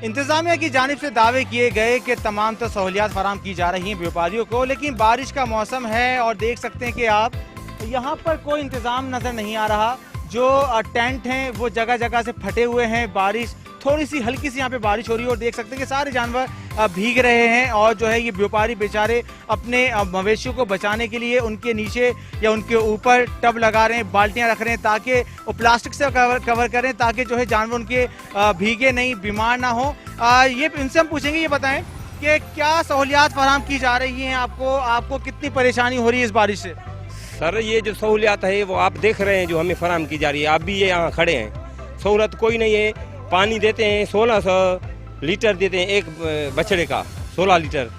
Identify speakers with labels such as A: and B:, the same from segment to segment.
A: इंतजामिया की जानिब से दावे किए गए कि तमाम तो सहूलियात फराम की जा रही हैं व्यापारियों को, लेकिन बारिश का मौसम है और देख सकते हैं कि आप यहाँ पर कोई इंतज़ाम नज़र नहीं आ रहा। जो टेंट हैं वो जगह जगह से फटे हुए हैं। बारिश थोड़ी सी हल्की सी यहाँ पे बारिश हो रही है और देख सकते हैं कि सारे जानवर भीग रहे हैं और जो है ये व्यापारी बेचारे अपने मवेशियों को बचाने के लिए उनके नीचे या उनके ऊपर टब लगा रहे हैं, बाल्टियाँ रख रहे हैं ताकि वो प्लास्टिक से कवर करें ताकि जो है जानवर उनके भीगे नहीं, बीमार ना हो। ये इनसे हम पूछेंगे, ये बताएं कि क्या सहूलियात फराहम की जा रही हैं आपको कितनी परेशानी हो रही है इस बारिश से?
B: सर ये जो सहूलियात है वो आप देख रहे हैं जो हमें फराहम की जा रही है। आप भी ये यहाँ खड़े हैं, सहूलत कोई नहीं है। पानी देते हैं 1600 लीटर देते हैं एक बछड़े का, 16 लीटर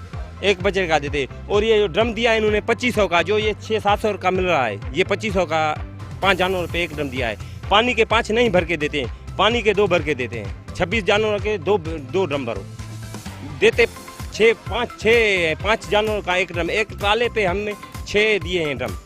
B: एक बछड़े का देते हैं। और ये जो ड्रम दिया है इन्होंने 2500 का, जो ये 600-700 का मिल रहा है, ये 2500 का 5 जानवरों पे एक ड्रम दिया है। पानी के 5 नहीं भर के देते हैं, पानी के 2 भर के देते हैं। 26 जानवरों के 2 ड्रम भरो देते, 5 जानवरों का एक ड्रम, एक ताले पे हमने 6 दिए हैं ड्रम।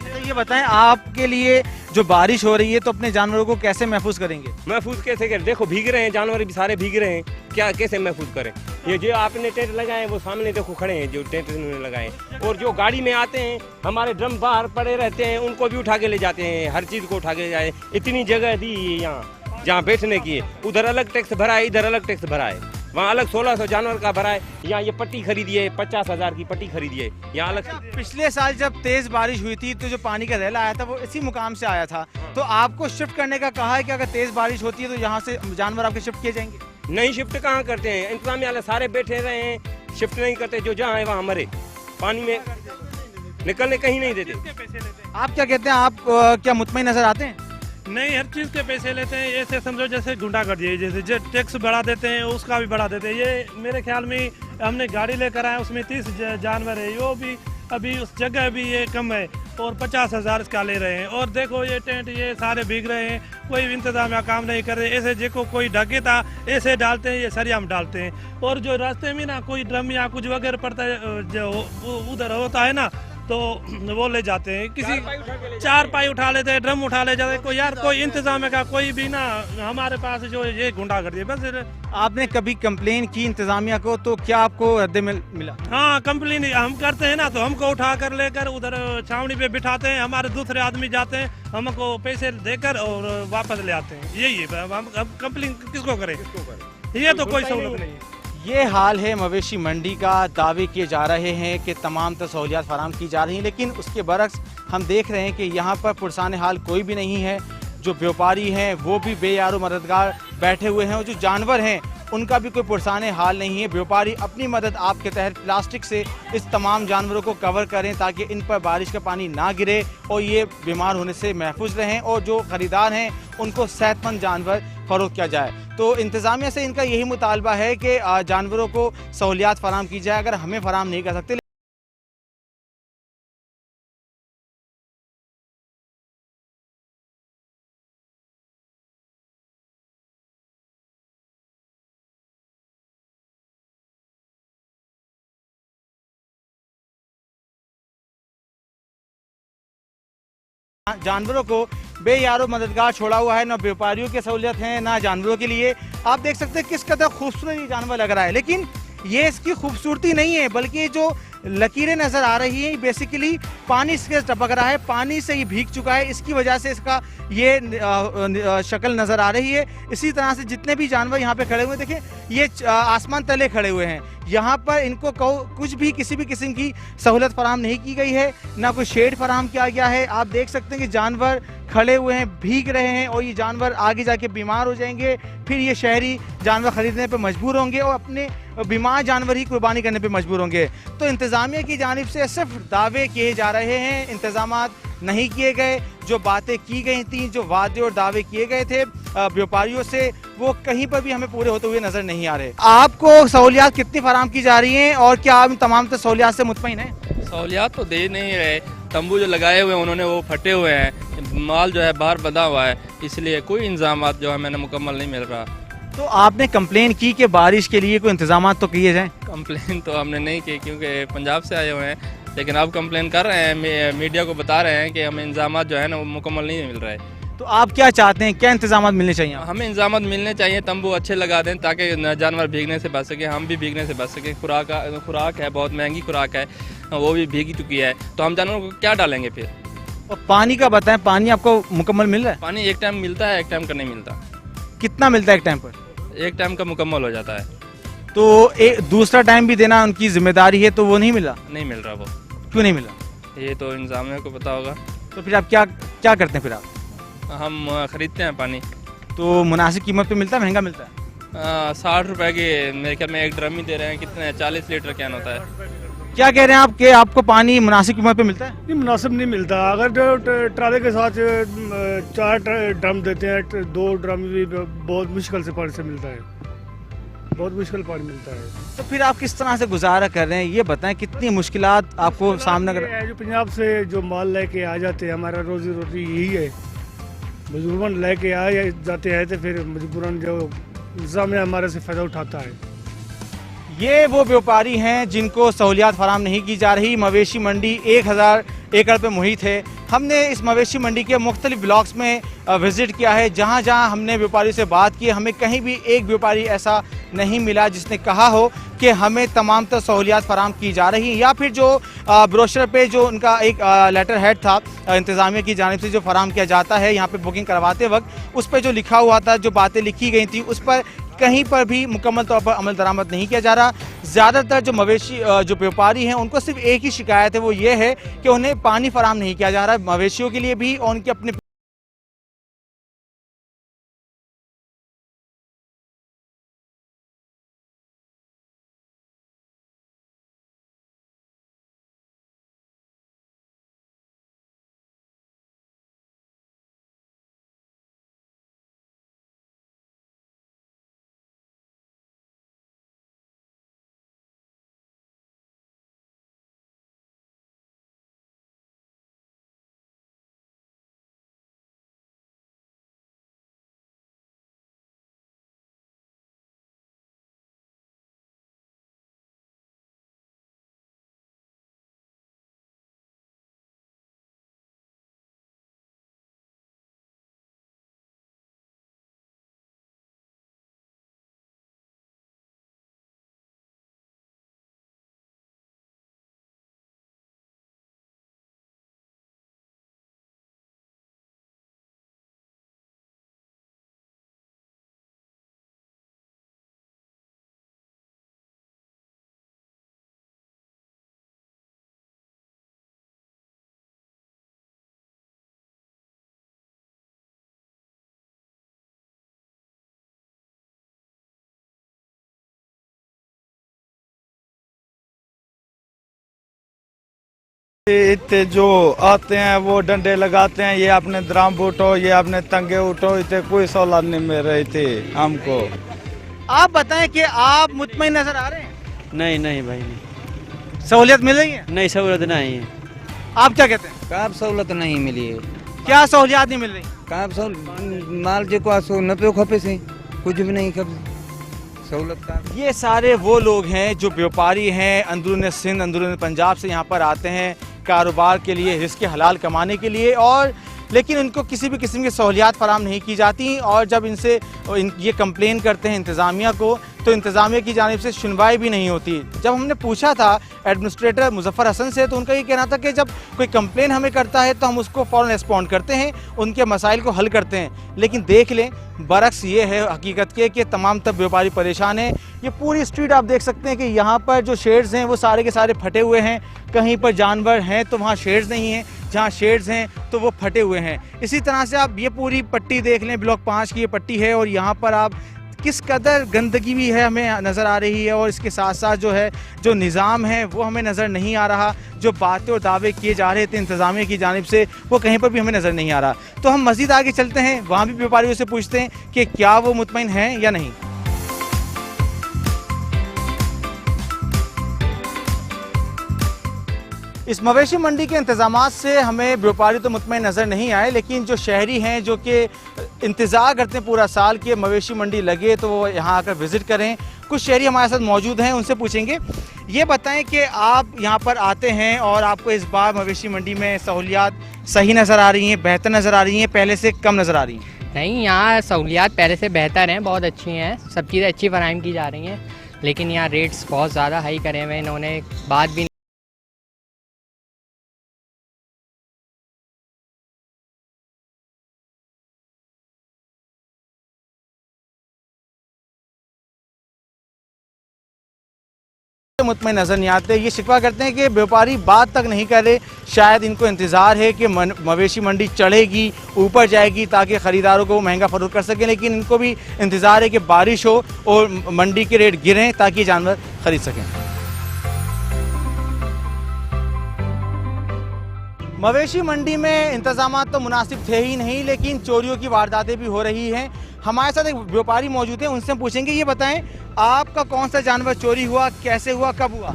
A: तो ये बताएं, आपके लिए जो बारिश हो रही है तो अपने जानवरों को कैसे महफूज करेंगे?
B: महफूज कैसे करें? देखो भीग रहे हैं जानवर भी, सारे भीग रहे हैं, क्या कैसे महफूज करें? ये जो आपने टेंट लगाए वो सामने देखो खड़े हैं, जो टेंट उन्होंने लगाए। और जो गाड़ी में आते हैं हमारे ड्रम बाहर पड़े रहते हैं, उनको भी उठा के ले जाते हैं, हर चीज़ को उठा के ले जाए। इतनी जगह दी यहाँ जहाँ बैठने की है, उधर अलग टैक्स भरा है, इधर अलग टैक्स भरा है, वहाँ अलग 1600 जानवर का भरा है। यहाँ ये पट्टी खरीदी है, 50,000 की पट्टी खरीदी है यहाँ अलग।
A: पिछले साल जब तेज बारिश हुई थी तो जो पानी का रैला आया था वो इसी मुकाम से आया था, तो आपको शिफ्ट करने का कहा है कि अगर तेज बारिश होती है तो यहाँ से जानवर आपके शिफ्ट किए जाएंगे?
B: नहीं, शिफ्ट कहाँ करते हैं, इंतजामिया वाले सारे बैठे रहे हैं, शिफ्ट नहीं करते। जो जहाँ है वहाँ मरे, पानी में निकलने कहीं नहीं देते।
A: आप क्या कहते हैं, आप क्या मुतमईन नजर आते हैं?
C: नहीं, हर चीज़ के पैसे लेते हैं। ऐसे समझो जैसे गुंडागर्दी, जैसे जो टैक्स बढ़ा देते हैं उसका भी बढ़ा देते हैं। ये मेरे ख्याल में हमने गाड़ी लेकर आए, उसमें 30 जानवर है, वो भी अभी उस जगह भी ये कम है और 50,000 इसका ले रहे हैं। और देखो ये टेंट ये सारे भीग रहे हैं, कोई इंतजाम या काम नहीं कर रहे। ऐसे देखो कोई ढके था ऐसे डालते हैं, ये सरिया में डालते हैं। और जो रास्ते में ना कोई ड्रम या कुछ वगैरह पड़ता है जो उधर होता है ना, तो वो ले जाते हैं, किसी 4 पाई उठा लेते हैं, ड्रम उठा ले जाते हैं। कोई यार कोई इंतजाम है का? कोई भी ना। हमारे पास जो ये गुंडागर्दी है बस।
A: आपने कभी कंप्लेन की इंतजामिया को तो क्या आपको रद्द मिला?
C: हाँ, कंप्लेन हम करते हैं ना, तो हमको उठा कर लेकर उधर छावनी पे बिठाते हैं, हमारे दूसरे आदमी जाते हैं, हमको पैसे देकर और वापस ले आते हैं। यही है, हम कंप्लेन किसको करें? ये तो कोई सहूलत नहीं है।
A: ये हाल है मवेशी मंडी का। दावे किए जा रहे हैं कि तमाम तो सहूलियात फराहम की जा रही हैं, लेकिन उसके बरक्स हम देख रहे हैं कि यहाँ पर पुरसान हाल कोई भी नहीं है। जो व्यापारी हैं वो भी बेयारो मददगार बैठे हुए हैं और जो जानवर हैं उनका भी कोई पुरसान हाल नहीं है। व्यापारी अपनी मदद आपके तहत प्लास्टिक से इस तमाम जानवरों को कवर करें ताकि इन पर बारिश का पानी ना गिरे और ये बीमार होने से महफूज रहें और जो ख़रीदार हैं उनको सेहतमंद जानवर फ़रोख्त किया जाए। तो इंतज़ामिया से इनका यही मुतालबा है कि जानवरों को सहूलियात फराहम की जाए। अगर हमें फराहम नहीं कर सकते जानवरों को बेयारो मददगार छोड़ा हुआ है, ना व्यापारियों की सहूलियत है ना जानवरों के लिए। आप देख सकते हैं किस कदर खूबसूरत ये जानवर लग रहा है, लेकिन ये इसकी खूबसूरती नहीं है बल्कि जो लकीरें नज़र आ रही हैं बेसिकली पानी से टपक रहा है, पानी से ये भीग चुका है, इसकी वजह से इसका ये शक्ल नज़र आ रही है। इसी तरह से जितने भी जानवर यहाँ पे खड़े हुए देखें, ये आसमान तले खड़े हुए हैं। यहाँ पर इनको कुछ भी किसी भी किस्म की सहूलत फराहम नहीं की गई है, ना कोई शेड फराहम किया गया है। आप देख सकते हैं कि जानवर खड़े हुए हैं, भीग रहे हैं और ये जानवर आगे जाके बीमार हो जाएंगे। फिर ये शहरी जानवर ख़रीदने पे मजबूर होंगे और अपने बीमार जानवर ही कुर्बानी करने पे मजबूर होंगे। तो इंतज़ामिया की जानिब से सिर्फ दावे किए जा रहे हैं, इंतज़ामात नहीं किए गए। जो बातें की गई थी, जो वादे और दावे किए गए थे व्यापारियों से, वो कहीं पर भी हमें पूरे होते हुए नज़र नहीं आ रहे। आपको सहूलियात कितनी फराहम की जा रही हैं और क्या आप तमाम तो सहूलियात से मुतमईन हैं?
D: सहूलियात तो दे नहीं रहे, तंबू जो लगाए हुए हैं उन्होंने वो फटे हुए हैं, माल जो है बाहर बंधा हुआ है, इसलिए कोई इंतजाम जो है मैंने मुकम्मल नहीं मिल रहा।
A: तो आपने कंप्लेन की कि बारिश के लिए कोई इंतजाम तो किए जाएं?
D: कंप्लेन तो हमने नहीं की क्योंकि पंजाब से आए हुए हैं, लेकिन अब कंप्लेन कर रहे हैं, मीडिया को बता रहे हैं कि हमें इंतजाम जो है ना वो मुकम्मल नहीं मिल रहा है।
A: तो आप क्या चाहते हैं, क्या इंतजाम मिलने चाहिए आपको?
D: हमें इंतजाम मिलने चाहिए, तंबू अच्छे लगा दें ताकि जानवर भीगने से बच सके, हम भी भीगने से बच सके। खुराक है, बहुत महंगी खुराक है, वो भी भीग चुकी है, तो हम जानवरों को क्या डालेंगे फिर।
A: और पानी का बताएं, पानी आपको मुकम्मल मिल रहा है?
D: पानी एक टाइम मिलता है, एक टाइम का नहीं मिलता।
A: कितना मिलता है एक टाइम पर?
D: एक टाइम का मुकम्मल हो जाता है,
A: तो एक दूसरा टाइम भी देना उनकी जिम्मेदारी है, तो वो नहीं मिला?
D: नहीं मिल रहा वो।
A: क्यों नहीं मिला?
D: ये तो इंतजामिया को पता होगा।
A: तो फिर आप क्या क्या करते हैं फिर आप?
D: हम खरीदते हैं पानी।
A: तो मुनासिब कीमत पे मिलता है, महंगा मिलता है?
D: 60 रुपए के मेरे ख्याल में एक ड्रम ही दे रहे हैं। कितने 40 लीटर कैन होता है।
A: क्या कह रहे हैं आप कि आपको पानी मुनासिब कीमत पे मिलता है?
E: नहीं, मुनासिब नहीं मिलता। अगर जो ट्राले के साथ 4 ड्रम देते हैं, 2 ड्रम भी बहुत मुश्किल से पानी से मिलता है, बहुत मुश्किल पानी मिलता है।
A: तो फिर आप किस तरह से गुजारा कर रहे हैं, ये बताएं, कितनी मुश्किलात आपको सामना कर?
E: जो पंजाब से जो माल लेके आ जाते हैं, हमारा रोजी रोटी यही है, मजबूरन लेके आ जाते हैं, तो फिर मजबूरन जो इंतजाम हमारे से फ़ायदा उठाता है।
A: ये वो व्यापारी हैं जिनको सहूलियात फराम नहीं की जा रही। मवेशी मंडी 1000 एकड़ पे मुहित है। हमने इस मवेशी मंडी के मुख्तलिफ ब्लॉक्स में विज़िट किया है। जहाँ जहाँ हमने व्यापारी से बात की, हमें कहीं भी एक व्यापारी ऐसा नहीं मिला जिसने कहा हो कि हमें तमाम तर सहूलियात फराम की जा रही हैं, या फिर जो ब्रोशर पे जो उनका एक लेटर हेड था इंतज़ामिया की जानिब से जो फराम किया जाता है यहाँ पे बुकिंग करवाते वक्त, उस पर जो लिखा हुआ था, जो बातें लिखी गई थी, उस पर कहीं पर भी मुकम्मल तौर पर अमल दरामद नहीं किया जा रहा। ज़्यादातर जो मवेशी जो व्यापारी हैं उनको सिर्फ एक ही शिकायत है, वो ये है कि उन्हें पानी फराम नहीं किया जा रहा है, मवेशियों के लिए भी और उनके अपने।
F: इतने जो आते हैं वो डंडे लगाते हैं, ये अपने ड्राम उठो, ये अपने तंगे उठो, इतने कोई सहूलत नहीं मिल रही थी हमको।
A: आप बताएं कि आप मुतमईन नजर आ रहे हैं?
G: नहीं नहीं भाई नहीं,
A: सहूलियत मिल रही है?
G: नहीं सहूलत नहीं है।
A: आप क्या कहते हैं?
H: कहाँ सहूलत नहीं मिली है?
A: क्या सहूलियात नहीं मिल रही?
H: कहाँ माल जो को न पे खपे से कुछ भी नहीं खपे सहूलत का।
A: ये सारे वो लोग हैं जो व्यापारी हैं, अंदरून सिंध, अंदरून पंजाब से यहाँ पर आते हैं कारोबार के लिए, रिस्क हलाल कमाने के लिए, और लेकिन उनको किसी भी किस्म की सहूलियात फराम नहीं की जाती। और जब इनसे ये कंप्लेन करते हैं इंतज़ामिया को, तो इंतज़ामिया की जानिब से सुनवाई भी नहीं होती। जब हमने पूछा था एडमिनिस्ट्रेटर मुजफ्फर हसन से, तो उनका ये कहना था कि जब कोई कंप्लेन हमें करता है तो हम उसको फ़ौरन रिस्पॉन्ड करते हैं, उनके मसाइल को हल करते हैं। लेकिन देख लें, बरक्स ये है हकीकत के कि तमाम तब व्यापारी परेशान हैं। ये पूरी स्ट्रीट आप देख सकते हैं कि यहाँ पर जो शेड्स हैं वो सारे के सारे फटे हुए हैं। कहीं पर जानवर हैं तो वहाँ शेड्स नहीं हैं, जहाँ शेड्स हैं तो वो फटे हुए हैं। इसी तरह से आप ये पूरी पट्टी देख लें, ब्लॉक 5 की ये पट्टी है, और यहाँ पर आप किस कदर गंदगी भी है हमें नज़र आ रही है, और इसके साथ साथ जो है जो निज़ाम है वो हमें नज़र नहीं आ रहा। जो बातें और दावे किए जा रहे थे इंतज़ामिया की जानिब से, वो कहीं पर भी हमें नज़र नहीं आ रहा। तो हम मज़ीद आगे चलते हैं, वहाँ भी व्यापारियों से पूछते हैं कि क्या वो मुतमईन हैं या नहीं। इस मवेशी मंडी के इंतज़ामात से हमें व्यापारी तो मुतमईन नज़र नहीं आए, लेकिन जो शहरी हैं जो कि इंतज़ार करते हैं पूरा साल कि मवेशी मंडी लगे तो वो यहाँ आकर विज़िट करें। कुछ शहरी हमारे साथ मौजूद हैं, उनसे पूछेंगे। ये बताएं कि आप यहाँ पर आते हैं और आपको इस बार मवेशी मंडी में सहूलियात सही नज़र आ रही हैं, बेहतर नज़र आ रही हैं, पहले से कम नज़र आ रही हैं?
I: नहीं, यहाँ सहूलियात पहले से बेहतर हैं, बहुत अच्छी हैं, सब चीज़ें अच्छी फराहम की जा रही हैं, लेकिन यहाँ रेट्स बहुत ज़्यादा हाई करे हुए हैं इन्होंने, बात भी
A: मुतमईन नजर नहीं आते। ये शिकवा करते हैं कि व्यापारी बात तक नहीं कर रहे, शायद इनको इंतज़ार है कि मवेशी मंडी चढ़ेगी, ऊपर जाएगी ताकि ख़रीदारों को महंगा फरोख्त कर सकें, लेकिन इनको भी इंतज़ार है कि बारिश हो और मंडी के रेट गिरें ताकि जानवर ख़रीद सकें। मवेशी मंडी में इंतजाम तो मुनासिब थे ही नहीं, लेकिन चोरियों की वारदातें भी हो रही हैं। हमारे साथ एक व्यापारी मौजूद हैं, उनसे हम पूछेंगे, ये बताएं आपका कौन सा जानवर चोरी हुआ, कैसे हुआ, कब हुआ?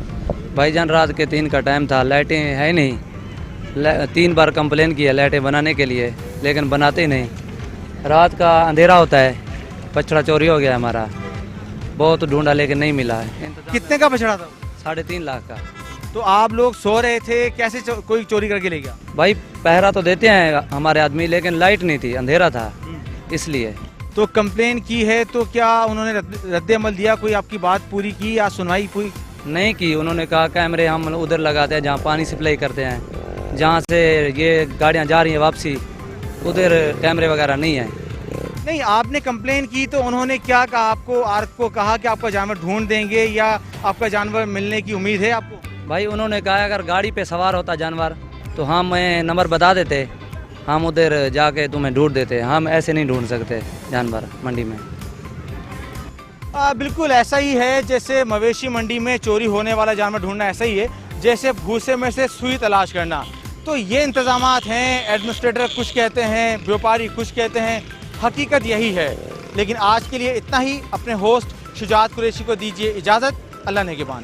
J: भाईजान रात के 3 का टाइम था, लाइटें है नहीं, 3 बार कंप्लेन किया लाइटें बनाने के लिए, लेकिन बनाते ही नहीं। रात का अंधेरा होता है, बछड़ा चोरी हो गया हमारा, बहुत ढूंढा लेकिन नहीं मिला है।
A: कितने का बछड़ा था?
J: 3.5 लाख का।
A: तो आप लोग सो रहे थे, कैसे कोई चोरी करके ले गया?
J: भाई पहरा तो देते हैं हमारे आदमी, लेकिन लाइट नहीं थी, अंधेरा था इसलिए।
A: तो कंप्लेन की है तो क्या उन्होंने रद्द अमल दिया, कोई आपकी बात पूरी की या सुनवाई पूरी
J: नहीं की? उन्होंने कहा कैमरे हम उधर लगाते हैं जहाँ पानी सप्लाई करते हैं, जहाँ से ये गाड़ियाँ जा रही हैं वापसी, उधर कैमरे वगैरह नहीं है।
A: नहीं, आपने कंप्लेन की तो उन्होंने क्या कहा आपको कहा कि आपका जानवर ढूंढ देंगे या आपका जानवर मिलने की उम्मीद है आपको?
J: भाई उन्होंने कहा अगर गाड़ी पे सवार होता जानवर तो हम नंबर बता देते, हम उधर जाके तुम्हें ढूंढ देते, हम ऐसे नहीं ढूंढ सकते जानवर मंडी में।
A: बिल्कुल ऐसा ही है, जैसे मवेशी मंडी में चोरी होने वाला जानवर ढूंढना ऐसा ही है जैसे भूसे में से सुई तलाश करना। तो ये इंतजामात हैं, एडमिनिस्ट्रेटर कुछ कहते हैं, व्यापारी कुछ कहते हैं, हकीकत यही है। लेकिन आज के लिए इतना ही। अपने होस्ट शुजात कुरैशी को दीजिए इजाज़त। अल्लाह नेगेबान।